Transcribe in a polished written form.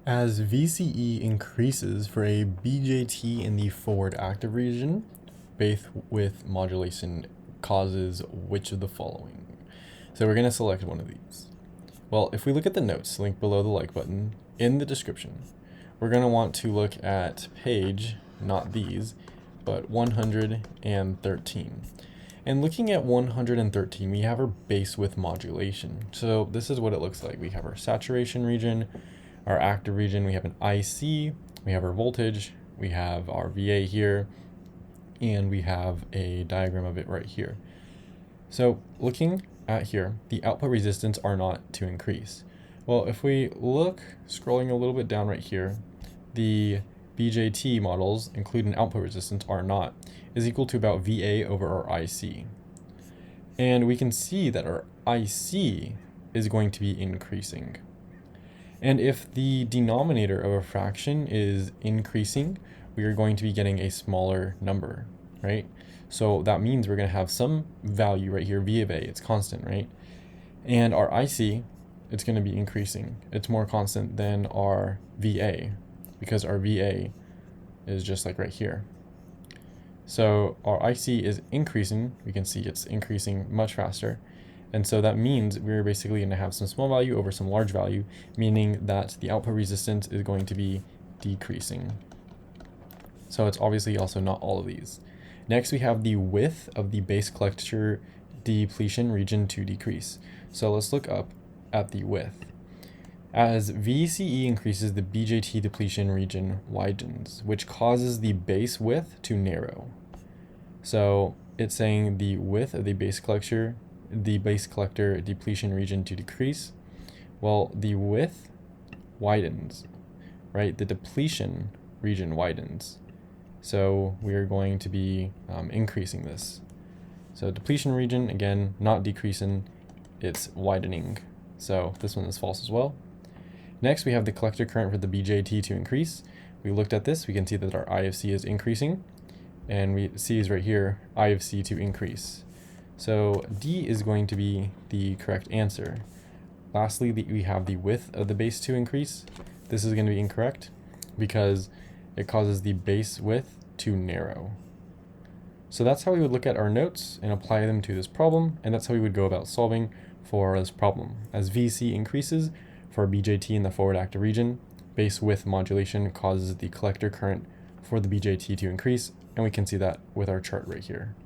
As VCE increases for a BJT in the forward active region, both with modulation causes which of the following? So we're going to select one of these. Well, if we look at the notes linked below the like button in the description, we're going to want to look at page, not these, but 113. And looking at 113, we have our base width modulation. So this is what it looks like. We have our saturation region, our active region, we have an IC, we have our voltage, we have our VA here, and we have a diagram of it right here. So looking at here, the output resistance are not to increase. Well, if we look, scrolling a little bit down right here, the BJT models include an output resistance R naught is equal to about VA over our IC. And we can see that our IC is going to be increasing. And if the denominator of a fraction is increasing, we are going to be getting a smaller number, right? So that means we're going to have some value right here, V of A, it's constant, right? And our IC, it's going to be increasing. It's more constant than our VA because our VA is just like right here. So our IC is increasing. We can see it's increasing much faster. And so that means we're basically going to have some small value over some large value, meaning that the output resistance is going to be decreasing. So it's obviously also not all of these. Next, we have the width of the base collector depletion region to decrease. So let's look up at the width. As VCE increases, the BJT depletion region widens, which causes the base width to narrow. So it's saying the width of the base collector depletion region to decrease. Well, the width widens, right? The depletion region widens. So we are going to be increasing this. So depletion region, again, not decreasing, it's widening. So this one is false as well. Next, we have the collector current for the BJT to increase. We looked at this, we can see that our IFC is increasing, and we see is right here, IFC to increase. So D is going to be the correct answer. Lastly, we have the width of the base to increase. This is going to be incorrect because it causes the base width to narrow. So that's how we would look at our notes and apply them to this problem, and that's how we would go about solving for this problem. As VC increases for BJT in the forward active region, base width modulation causes the collector current for the BJT to increase, and we can see that with our chart right here.